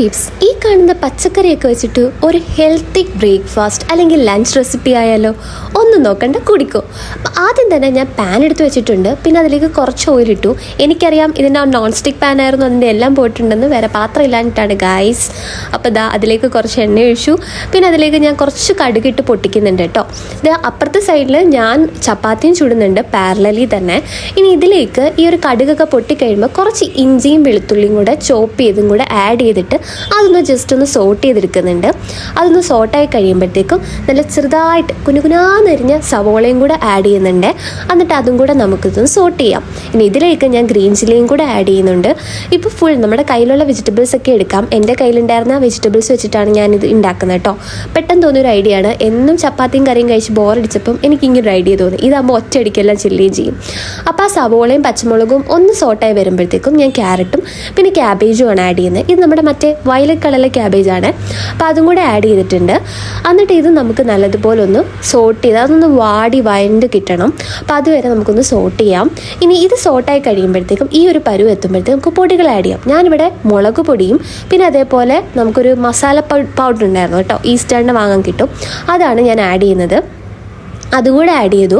Pepys, ഈ കാണുന്ന പച്ചക്കറിയൊക്കെ വെച്ചിട്ട് ഒരു ഹെൽത്തി ബ്രേക്ക്ഫാസ്റ്റ് അല്ലെങ്കിൽ ലഞ്ച് റെസിപ്പി ആയാലോ? ഒന്നും നോക്കണ്ട, കുടിക്കോ. അപ്പം ആദ്യം തന്നെ ഞാൻ പാൻ എടുത്ത് വെച്ചിട്ടുണ്ട്. പിന്നെ അതിലേക്ക് കുറച്ച് ഓയിലിട്ടു. എനിക്കറിയാം ഇതിൻ്റെ നോൺ സ്റ്റിക്ക് പാൻ ആയിരുന്നു, അതിൻ്റെ എല്ലാം പോയിട്ടുണ്ടെന്ന്. വേറെ പാത്രം ഇല്ലാഞ്ഞിട്ടാണ് ഗായ്സ്. അപ്പോൾ ഇതാ അതിലേക്ക് കുറച്ച് എണ്ണ ഒഴിച്ചു. പിന്നെ അതിലേക്ക് ഞാൻ കുറച്ച് കടുകിട്ട് പൊട്ടിക്കുന്നുണ്ട് കേട്ടോ. ഇത് അപ്പുറത്തെ സൈഡിൽ ഞാൻ ചപ്പാത്തിയും ചുടുന്നുണ്ട് പാരലലി തന്നെ. ഇനി ഇതിലേക്ക് ഈ ഒരു കടുകൊക്കെ പൊട്ടിക്കഴിയുമ്പോൾ കുറച്ച് ഇഞ്ചിയും വെളുത്തുള്ളിയും കൂടെ ചോപ്പ് ചെയ്തും കൂടെ ആഡ് ചെയ്തിട്ട് അതൊന്ന് ജസ്റ്റ് ഒന്ന് സോട്ട് ചെയ്തെടുക്കുന്നുണ്ട്. അതൊന്ന് സോട്ടായി കഴിയുമ്പോഴത്തേക്കും നല്ല ചെറുതായിട്ട് കുനുകുനാന്നരിഞ്ഞ സവോളയും കൂടെ ആഡ് ചെയ്യുന്നുണ്ട്. എന്നിട്ട് അതും കൂടെ നമുക്കിതൊന്ന് സോട്ട് ചെയ്യാം. ഇനി ഇതിലേക്ക് ഞാൻ ഗ്രീൻ ചില്ലിയും കൂടെ ആഡ് ചെയ്യുന്നുണ്ട്. ഇപ്പോൾ ഫുൾ നമ്മുടെ കയ്യിലുള്ള വെജിറ്റബിൾസ് ഒക്കെ എടുക്കാം. എൻ്റെ കയ്യിലുണ്ടായിരുന്ന വെജിറ്റബിൾസ് വെച്ചിട്ടാണ് ഞാനിത് ഉണ്ടാക്കുന്നത് കേട്ടോ. പെട്ടെന്ന് തോന്നിയൊരു ഐഡിയ ആണ്. എന്നും ചപ്പാത്തിയും കറിയും കഴിച്ച് ബോറടിച്ചപ്പം എനിക്കിങ്ങനൊരു ഐഡിയ തോന്നി. ഇതാകുമ്പോൾ ഒറ്റയടിക്കെല്ലാം ചില്ലുകയും ചെയ്യും. അപ്പോൾ ആ സവോളയും പച്ചമുളകും ഒന്ന് സോട്ടായി വരുമ്പോഴത്തേക്കും ഞാൻ ക്യാരറ്റും പിന്നെ ക്യാബേജും ആണ് ആഡ് ചെയ്യുന്നത്. ഇത് നമ്മുടെ മറ്റേ വയലറ്റ് കളറിലെ ക്യാബേജാണ്. അപ്പോൾ അതും കൂടെ ആഡ് ചെയ്തിട്ടുണ്ട്. എന്നിട്ട് ഇത് നമുക്ക് നല്ലതുപോലെ ഒന്ന് സോട്ട് ചെയ്ത് അതൊന്ന് വാടി വഴണ്ട് കിട്ടണം. അപ്പോൾ അതുവരെ നമുക്കൊന്ന് സോട്ട് ചെയ്യാം. ഇനി ഇത് സോട്ടായി കഴിയുമ്പോഴത്തേക്കും ഈ ഒരു പരുവ് എത്തുമ്പോഴത്തേക്കും നമുക്ക് പൊടികൾ ആഡ് ചെയ്യാം. ഞാനിവിടെ മുളക് പൊടിയും പിന്നെ അതേപോലെ നമുക്കൊരു മസാല പൗഡർ ഉണ്ടായിരുന്നു കേട്ടോ, ഈസ്റ്റേണിന് വാങ്ങാൻ കിട്ടും. അതാണ് ഞാൻ ആഡ് ചെയ്യുന്നത്. അതുകൂടെ ആഡ് ചെയ്തു.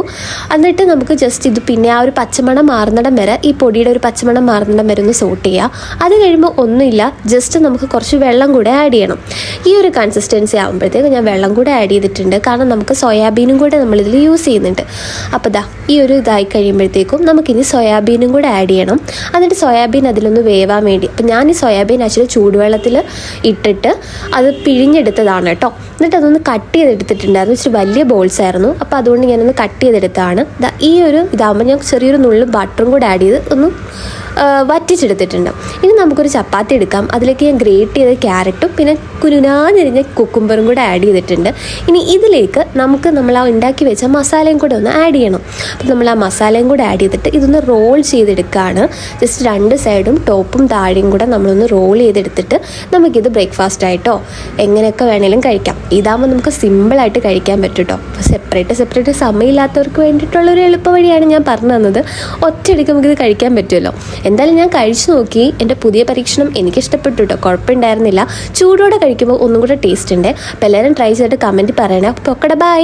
എന്നിട്ട് നമുക്ക് ജസ്റ്റ് ഇത് പിന്നെ ആ ഒരു പച്ചമണം മാറുന്നിടം വരെ, ഈ പൊടിയുടെ ഒരു പച്ചമണം മാറുന്നിടം വരെ ഒന്ന് സോട്ട് ചെയ്യുക. അത് കഴിയുമ്പോൾ ഒന്നുമില്ല, ജസ്റ്റ് നമുക്ക് കുറച്ച് വെള്ളം കൂടെ ആഡ് ചെയ്യണം. ഈ ഒരു കൺസിസ്റ്റൻസി ആകുമ്പോഴത്തേക്ക് ഞാൻ വെള്ളം കൂടെ ആഡ് ചെയ്തിട്ടുണ്ട്. കാരണം നമുക്ക് സോയാബീനും കൂടെ നമ്മളിതിൽ യൂസ് ചെയ്യുന്നുണ്ട്. അപ്പോൾ ദാ ഈ ഒരു ഇതായി കഴിയുമ്പോഴത്തേക്കും നമുക്കിനി സോയാബീനും കൂടെ ആഡ് ചെയ്യണം. എന്നിട്ട് സോയാബീൻ അതിലൊന്ന് വേവാൻ വേണ്ടി, അപ്പം ഞാൻ ഈ സോയാബീൻ ആക്ച്വലി ചൂടുവെള്ളത്തിൽ ഇട്ടിട്ട് അത് പിഴിഞ്ഞെടുത്തതാണ് കേട്ടോ. എന്നിട്ട് അതൊന്ന് കട്ട് ചെയ്തെടുത്തിട്ടുണ്ടായിരുന്നു. ഇച്ചിരി വലിയ ബോൾസ് ആയിരുന്നു. അപ്പോൾ അതുകൊണ്ട് ഞാനൊന്ന് കട്ട് ചെയ്തെടുത്താണ്. ഈ ഒരു ഇതാകുമ്പോൾ ഞാൻ ചെറിയൊരു നുള്ളും ബട്ടറും കൂടെ ആഡ് ചെയ്ത് ഒന്ന് വറ്റിച്ചെടുത്തിട്ടുണ്ട്. ഇനി നമുക്കൊരു ചപ്പാത്തി എടുക്കാം. അതിലേക്ക് ഞാൻ ഗ്രേറ്റ് ചെയ്ത ക്യാരറ്റും പിന്നെ കുരുനാന്നിരിഞ്ഞ കുക്കുംബറും കൂടെ ആഡ് ചെയ്തിട്ടുണ്ട്. ഇനി ഇതിലേക്ക് നമുക്ക് നമ്മൾ ആ ഉണ്ടാക്കി വെച്ച മസാലയും കൂടെ ഒന്ന് ആഡ് ചെയ്യണം. അപ്പോൾ നമ്മൾ ആ മസാലയും കൂടെ ആഡ് ചെയ്തിട്ട് ഇതൊന്ന് റോൾ ചെയ്തെടുക്കുകയാണ്. ജസ്റ്റ് രണ്ട് സൈഡും ടോപ്പും താഴെയും കൂടെ നമ്മളൊന്ന് റോൾ ചെയ്തെടുത്തിട്ട് നമുക്കിത് ബ്രേക്ക്ഫാസ്റ്റ് ആയിട്ടോ എങ്ങനെയൊക്കെ വേണേലും കഴിക്കാം. ഇതാകുമ്പോൾ നമുക്ക് സിമ്പിളായിട്ട് കഴിക്കാൻ പറ്റും കേട്ടോ. അപ്പോൾ സെപ്പറേറ്റ് സമയമില്ലാത്തവർക്ക് വേണ്ടിയിട്ടുള്ളൊരു എളുപ്പ വഴിയാണ് ഞാൻ പറഞ്ഞു തന്നത്. ഒറ്റയടിക്ക് നമുക്കിത് കഴിക്കാൻ പറ്റുമല്ലോ. എന്തായാലും ഞാൻ കഴിച്ചു നോക്കി. എൻ്റെ പുതിയ പരീക്ഷണം എനിക്കിഷ്ടപ്പെട്ടു കേട്ടോ, കുഴപ്പമുണ്ടായിരുന്നില്ല. ചൂടോടെ കഴിക്കുമ്പോൾ ഒന്നും കൂടെ ടേസ്റ്റ് ഉണ്ട്. അപ്പോൾ എല്ലാവരും ട്രൈ ചെയ്തിട്ട് കമൻറ്റ് പറയണേ. അപ്പോൾ ബൈ.